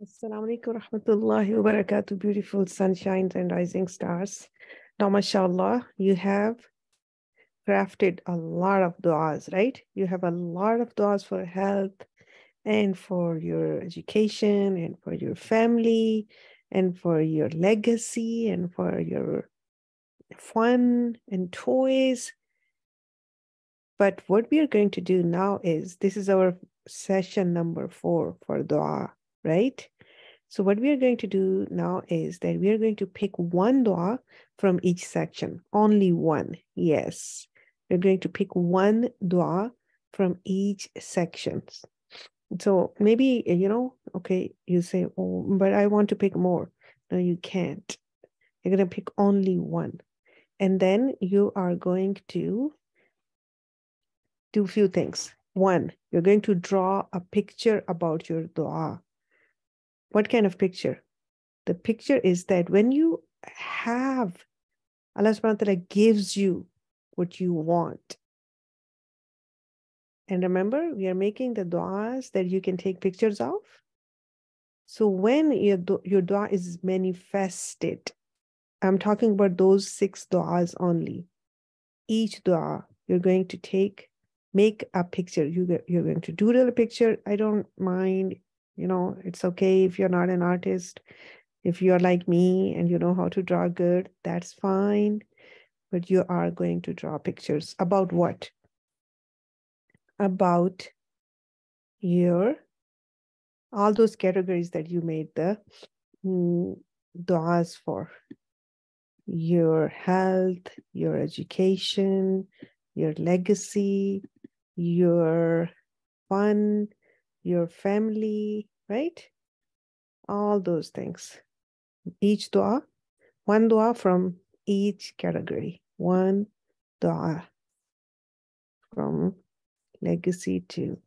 Assalamu alaikum rahmatullahi wa barakatuh, beautiful sunshines and rising stars. Now, mashallah, you have crafted a lot of du'as, right? You have a lot of du'as for health and for your education and for your family and for your legacy and for your fun and toys. But what we are going to do now is this is our session number 4 for dua, right? So what we are going to do now is that we are going to pick one dua from each section, only one. Yes, we're going to pick one dua from each section. So maybe, okay, you say, oh, but I want to pick more. No, you can't. You're going to pick only one. And then you are going to do a few things. One, you're going to draw a picture about your dua. What kind of picture? The picture is that when you have, Allah subhanahu wa ta'ala gives you what you want. And remember, we are making the du'as that you can take pictures of. So when your dua is manifested, I'm talking about those 6 du'as only. Each dua, you're going to make a picture. You're going to doodle a picture. I don't mind, it's okay if you're not an artist. If you're like me and you know how to draw good, that's fine. But you are going to draw pictures about what? About all those categories that you made the duas for. Your health, your education, your legacy, your fun, your family, right? All those things. Each dua, one dua from each category. One dua from legacy to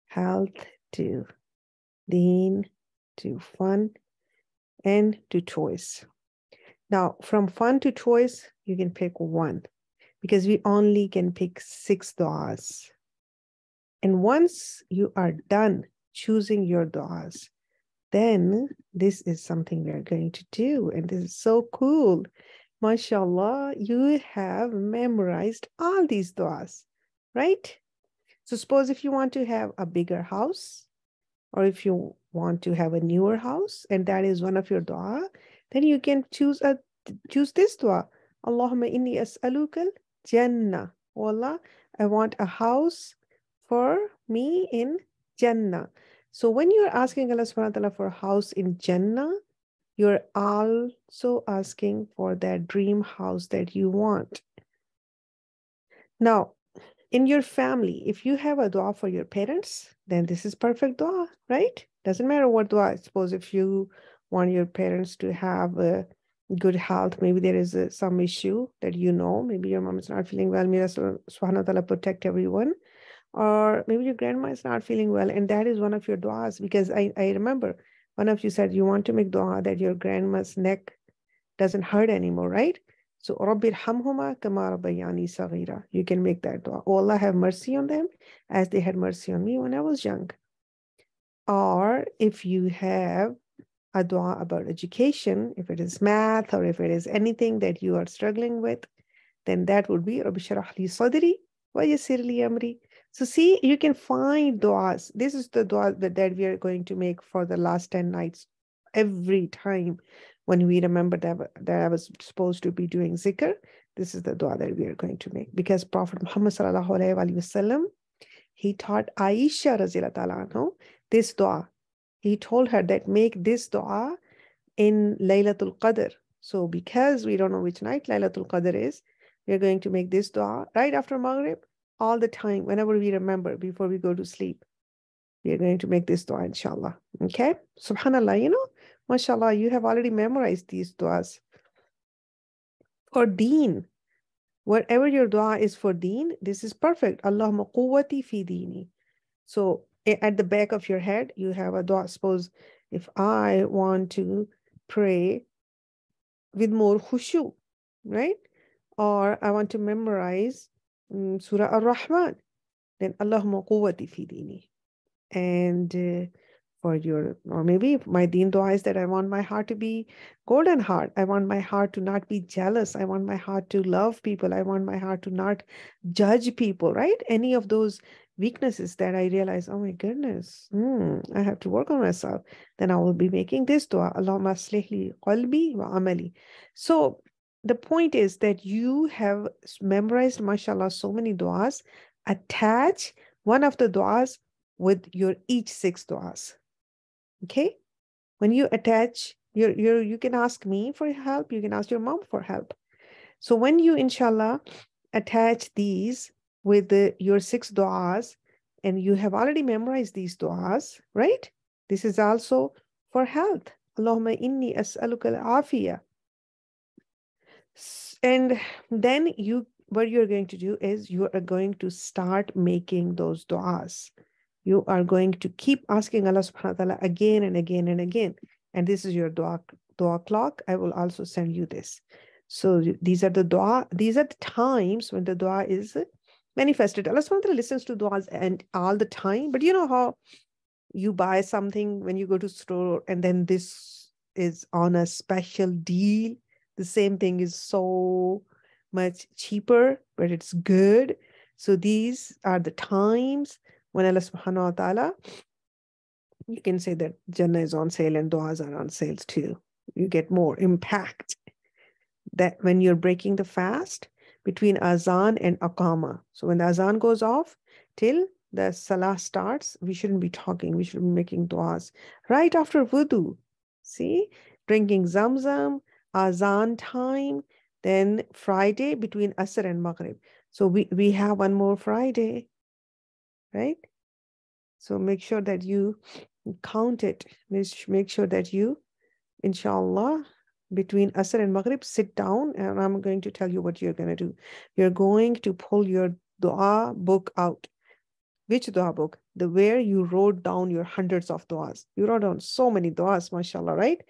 health to deen to fun and to choice. Now, from fun to choice, you can pick one because we only can pick 6 du'as. And once you are done choosing your du'as, then this is something we are going to do. And this is so cool. MashaAllah, you have memorized all these du'as, right? So suppose if you want to have a bigger house, or if you want to have a newer house, and that is one of your dua, then you can choose this dua. Allahumma inni as'alukal Jannah. Oh Allah, I want a house for me in Jannah. So when you're asking Allah subhanahu wa ta'ala for a house in Jannah, you're also asking for that dream house that you want. Now, in your family, if you have a dua for your parents, then this is perfect dua, right? Doesn't matter what dua. I suppose if you want your parents to have a good health, maybe there is some issue that maybe your mom is not feeling well, may Allah subhanahu wa ta'ala protect everyone. Or maybe your grandma is not feeling well, and that is one of your duas, because I remember one of you said you want to make dua that your grandma's neck doesn't hurt anymore, right? So, Rabbi irhamhuma kama rabbayani saghira. You can make that dua. Oh, Allah have mercy on them as they had mercy on me when I was young. Or if you have a dua about education, if it is math or if it is anything that you are struggling with, then that would be Rabbi shrah li sadri wa yassir li amri. So see, you can find duas. This is the dua that we are going to make for the last 10 nights. Every time when we remember that I was supposed to be doing zikr, this is the dua that we are going to make. Because Prophet Muhammad sallallahu alaihi wasallam, he taught Aisha radhiyallahu ta'ala anhu this dua. He told her that make this dua in Laylatul Qadr. So because we don't know which night Laylatul Qadr is, we're going to make this dua right after Maghrib, all the time, whenever we remember, before we go to sleep. We are going to make this dua, inshallah. Okay? Subhanallah, mashallah, you have already memorized these duas. For deen, whatever your dua is for deen, this is perfect. Allahumma quwwati fi deeni. So at the back of your head, you have a dua. Suppose if I want to pray with more khushu, right? Or I want to memorize Surah Ar-Rahman, then Allahumma quwwati fi deeni. And for your, or maybe my deen dua is that I want my heart to be golden heart. I want my heart to not be jealous. I want my heart to love people. I want my heart to not judge people, right? Any of those weaknesses that I realize, oh my goodness, I have to work on myself. Then I will be making this dua, Allahumma aslih li qalbi wa amali. So the point is that you have memorized, mashallah, so many duas. Attach one of the duas with your each six duas. Okay, when you attach you can ask me for help, you can ask your mom for help. So when you inshallah attach these with your six du'as, and you have already memorized these du'as, right? This is also for health. Allahumma inni as'aluka al-afiyah. And then what you're going to do is you are going to start making those du'as. You are going to keep asking Allah subhanahu wa ta'ala again and again and again. And this is your dua clock. I will also send you this. So these are the dua, these are the times when the dua is manifested. Allah subhanahu wa ta'ala listens to duas and all the time. But you know how you buy something when you go to store and then this is on a special deal. The same thing is so much cheaper, but it's good. So these are the times when Allah subhanahu wa ta'ala, you can say that Jannah is on sale and du'as are on sales too. You get more impact that when you're breaking the fast between azan and aqama. So when the azan goes off till the salah starts, we shouldn't be talking. We should be making du'as right after wudu. See, drinking zamzam, azan time, then Friday between asr and maghrib. So we have one more Friday, right? So make sure that you count it. Make sure that you, inshallah, between Asr and Maghrib, sit down and I'm going to tell you what you're going to do. You're going to pull your dua book out. Which dua book? The where you wrote down your hundreds of duas. You wrote down so many duas, mashallah, right?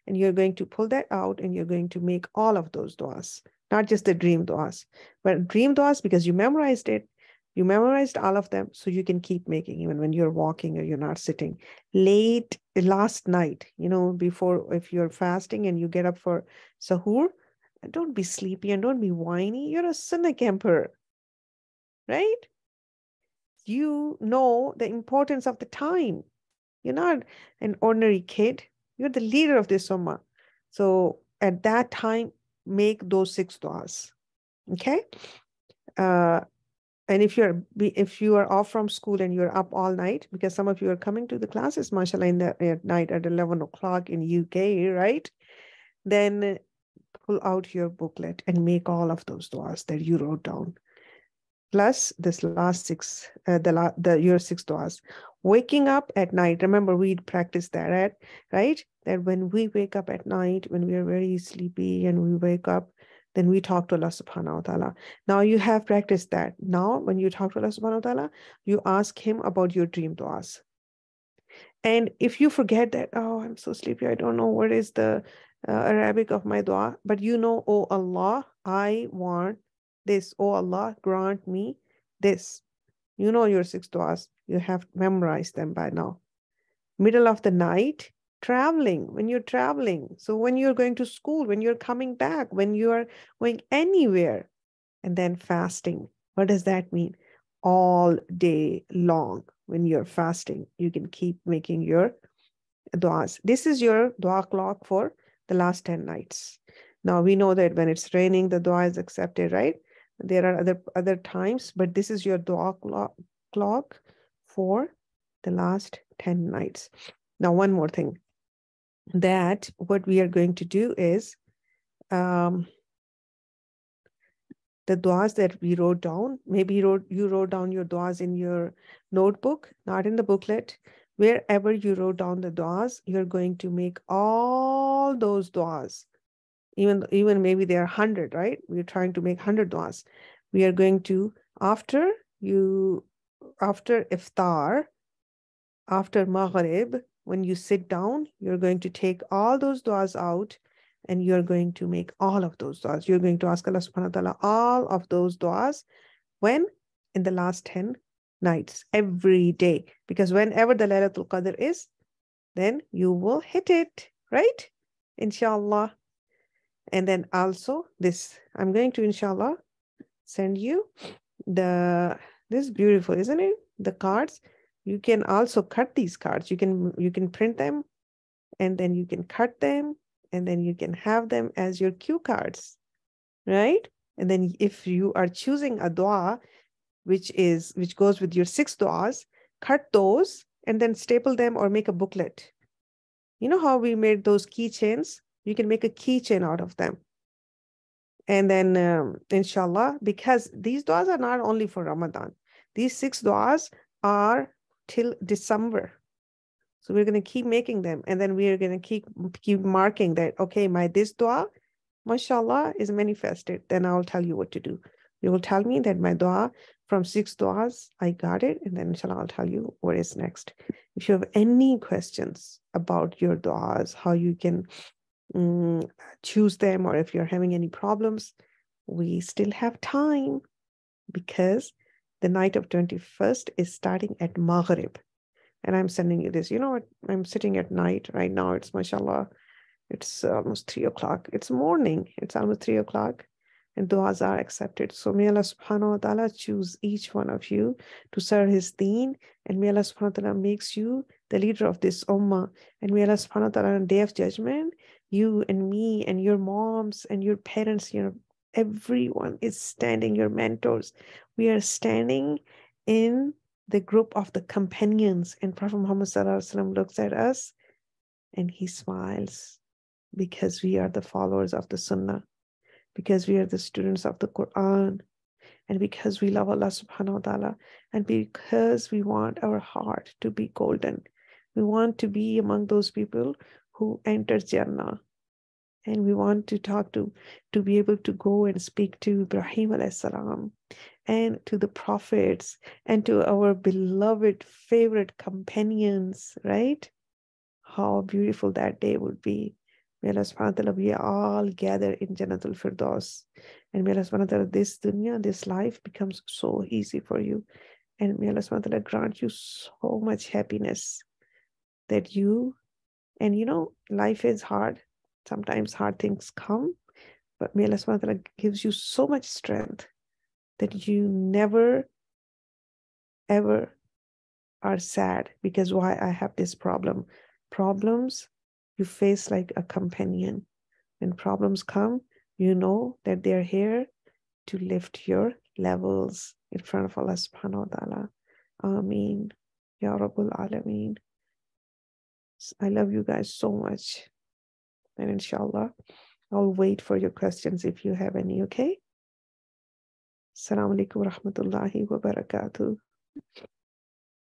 And you're going to pull that out and you're going to make all of those duas, not just the dream duas, but dream duas because you memorized it. You memorized all of them, so you can keep making even when you're walking or you're not sitting. Late last night, before, if you're fasting and you get up for sahur, don't be sleepy and don't be whiny. You're a sunnah camper, right? You know the importance of the time. You're not an ordinary kid. You're the leader of this ummah. So at that time, make those six du'as. Okay? And if you are off from school and you're up all night, because some of you are coming to the classes, mashallah, at night at 11 o'clock in UK, right? Then pull out your booklet and make all of those du'as that you wrote down. Plus this last six, your six du'as. Waking up at night, remember we practiced that, right? That when we wake up at night, when we are very sleepy and we wake up, then we talk to Allah subhanahu wa ta'ala. Now you have practiced that. Now when you talk to Allah subhanahu wa ta'ala, you ask him about your dream du'as. And if you forget that, oh, I'm so sleepy, I don't know what is the Arabic of my dua, but oh Allah, I want this. Oh Allah, grant me this. You know your six duas. You have memorized them by now. Middle of the night, when you're traveling. So when you're going to school, when you're coming back, when you are going anywhere, and then fasting. What does that mean? All day long. When you're fasting, you can keep making your duas. This is your dua clock for the last 10 nights. Now we know that when it's raining, the dua is accepted, right? There are other times, but this is your dua clock for the last 10 nights. Now, one more thing, that what we are going to do is the duas that we wrote down, maybe you wrote down your duas in your notebook, not in the booklet. Wherever you wrote down the duas, you're going to make all those duas. Even maybe there are 100, right? We're trying to make 100 duas. We are going to, after iftar, after maghrib, when you sit down, you're going to take all those duas out and you're going to make all of those duas. You're going to ask Allah subhanahu wa ta'ala all of those duas. When? In the last 10 nights, every day. Because whenever the Laylatul Qadr is, then you will hit it, right? Inshallah. And then also this, I'm going to, inshallah, send you this is beautiful, isn't it? The cards. You can also cut these cards. You can print them, and then you can cut them, and then you can have them as your cue cards, right? And then if you are choosing a dua which goes with your 6 duas, cut those and then staple them or make a booklet. You know how we made those keychains? You can make a keychain out of them. And then, inshallah, because these duas are not only for Ramadan, these 6 duas are till December. So we're going to keep making them. And then we are going to keep marking that, okay, my this dua, mashallah, is manifested. Then I'll tell you what to do. You will tell me that my dua from 6 duas, I got it. And then inshallah, I'll tell you what is next. If you have any questions about your duas, how you can choose them, or if you're having any problems, we still have time, because the night of 21st is starting at Maghrib. And I'm sending you this. You know what? I'm sitting at night right now. It's mashallah. It's almost 3 o'clock. It's morning. It's almost 3 o'clock. And du'as are accepted. So may Allah subhanahu wa ta'ala choose each one of you to serve his deen. And may Allah subhanahu wa ta'ala makes you the leader of this ummah. And may Allah subhanahu wa ta'ala on the day of judgment, you and me and your moms and your parents, everyone is standing, your mentors. We are standing in the group of the companions. And Prophet Muhammad sallallahu alaihi wasallam looks at us and he smiles, because we are the followers of the Sunnah, because we are the students of the Quran, and because we love Allah subhanahu wa ta'ala, and because we want our heart to be golden. We want to be among those people who enter Jannah. And we want to be able to go and speak to Ibrahim alayhi salam, and to the prophets, and to our beloved favorite companions, right? How beautiful that day would be. May Allah subhanahu wa ta'ala, we all gather in Jannatul Firdaus. And may Allah subhanahu wa ta'ala, this dunya, this life becomes so easy for you. And may Allah subhanahu wa ta'ala grant you so much happiness that life is hard. Sometimes hard things come, but may Allah subhanahu wa ta'ala gives you so much strength that you never, ever are sad because why I have this problem. Problems you face like a companion. When problems come, you know that they're here to lift your levels in front of Allah subhanahu wa ta'ala. Ameen. Ya Rabbul Alameen. I love you guys so much. And inshallah, I'll wait for your questions if you have any, okay? Assalamu alaikum wa rahmatullahi wa barakatuh.